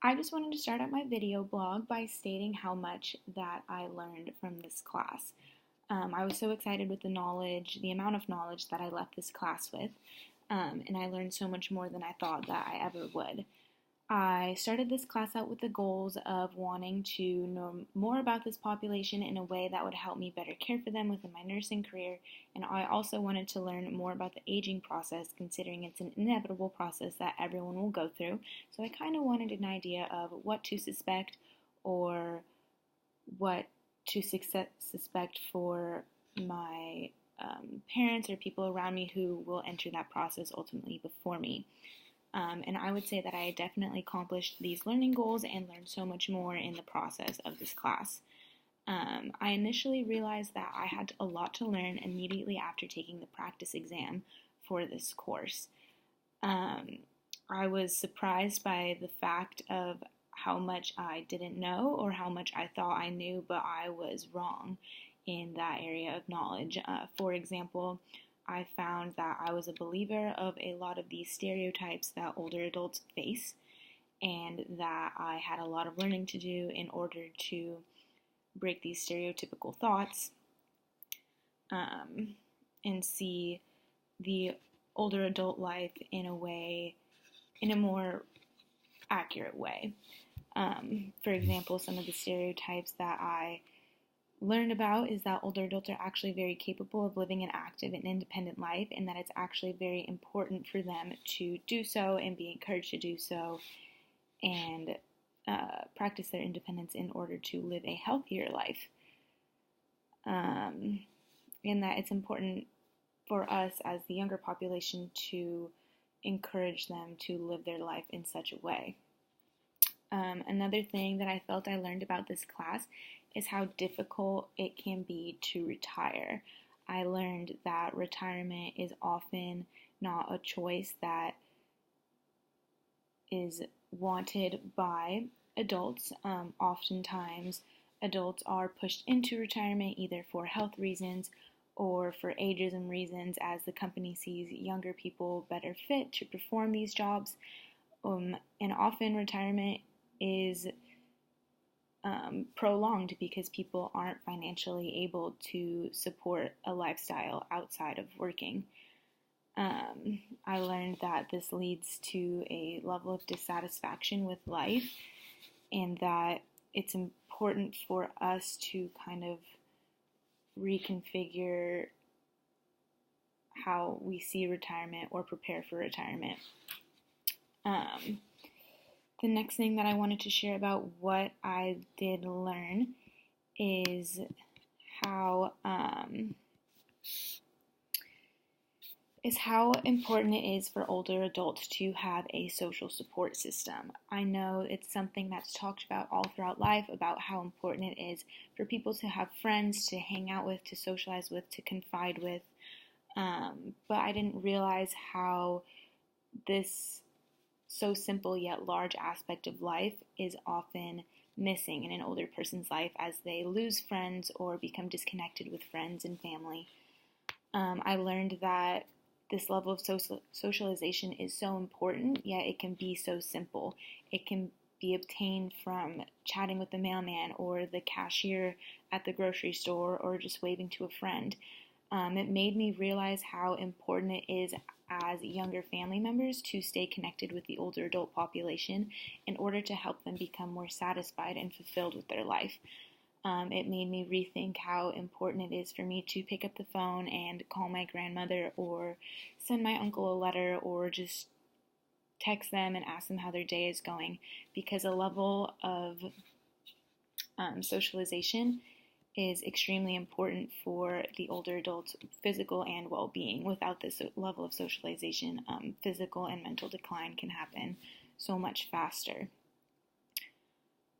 I just wanted to start out my video blog by stating how much that I learned from this class. I was so excited with the amount of knowledge that I left this class with, and I learned so much more than I thought that I ever would. I started this class out with the goals of wanting to know more about this population in a way that would help me better care for them within my nursing career, and I also wanted to learn more about the aging process, considering it's an inevitable process that everyone will go through. So I kind of wanted an idea of what to suspect or what to suspect for my parents or people around me who will enter that process ultimately before me. And I would say that I definitely accomplished these learning goals and learned so much more in the process of this class. I initially realized that I had a lot to learn immediately after taking the practice exam for this course. I was surprised by the fact of how much I didn't know or how much I thought I knew, but I was wrong in that area of knowledge. For example, I found that I was a believer of a lot of these stereotypes that older adults face, and that I had a lot of learning to do in order to break these stereotypical thoughts and see the older adult life in a more accurate way. For example, some of the stereotypes that I learned about is that older adults are actually very capable of living an active and independent life, and that it's actually very important for them to do so and be encouraged to do so and practice their independence in order to live a healthier life. And that it's important for us as the younger population to encourage them to live their life in such a way. Another thing that I felt I learned about this class is how difficult it can be to retire. I learned that retirement is often not a choice that is wanted by adults. Oftentimes, adults are pushed into retirement either for health reasons or for ageism reasons, as the company sees younger people better fit to perform these jobs. And often retirement is prolonged because people aren't financially able to support a lifestyle outside of working. I learned that this leads to a level of dissatisfaction with life, and that it's important for us to kind of reconfigure how we see retirement or prepare for retirement. The next thing that I wanted to share about what I did learn is how important it is for older adults to have a social support system. I know it's something that's talked about all throughout life, about how important it is for people to have friends to hang out with, to socialize with, to confide with. But I didn't realize how this so simple yet large aspect of life is often missing in an older person's life as they lose friends or become disconnected with friends and family. I learned that this level of socialization is so important, yet it can be so simple. It can be obtained from chatting with the mailman or the cashier at the grocery store or just waving to a friend. It made me realize how important it is as younger family members to stay connected with the older adult population in order to help them become more satisfied and fulfilled with their life. It made me rethink how important it is for me to pick up the phone and call my grandmother or send my uncle a letter or just text them and ask them how their day is going, because a level of socialization is extremely important for the older adult's physical and well-being. Without this level of socialization, physical and mental decline can happen so much faster.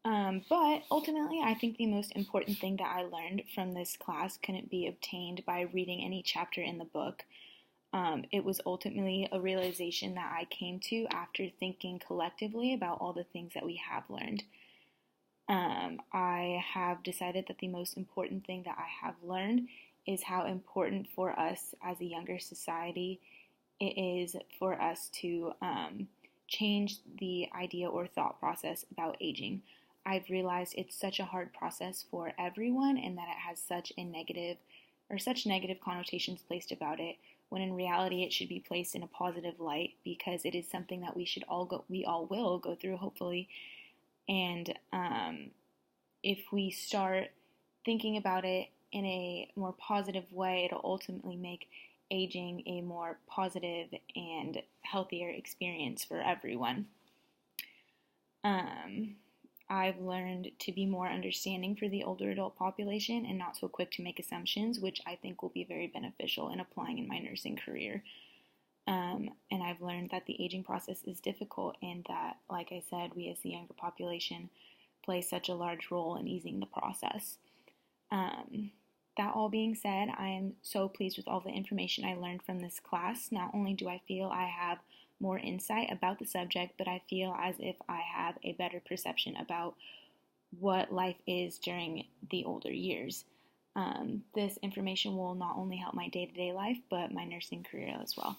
But ultimately, I think the most important thing that I learned from this class couldn't be obtained by reading any chapter in the book. It was ultimately a realization that I came to after thinking collectively about all the things that we have learned. I have decided that the most important thing that I have learned is how important for us as a younger society it is for us to changed the idea or thought process about aging. I've realized it's such a hard process for everyone and that it has such negative connotations placed about it, when in reality it should be placed in a positive light, because it is something that we all will go through, hopefully. And if we start thinking about it in a more positive way, it'll ultimately make aging a more positive and healthier experience for everyone. I've learned to be more understanding for the older adult population and not so quick to make assumptions, which I think will be very beneficial in applying in my nursing career. And I've learned that the aging process is difficult, and that, like I said, we as the younger population play such a large role in easing the process. That all being said, I am so pleased with all the information I learned from this class. Not only do I feel I have more insight about the subject, but I feel as if I have a better perception about what life is during the older years. This information will not only help my day-to-day life, but my nursing career as well.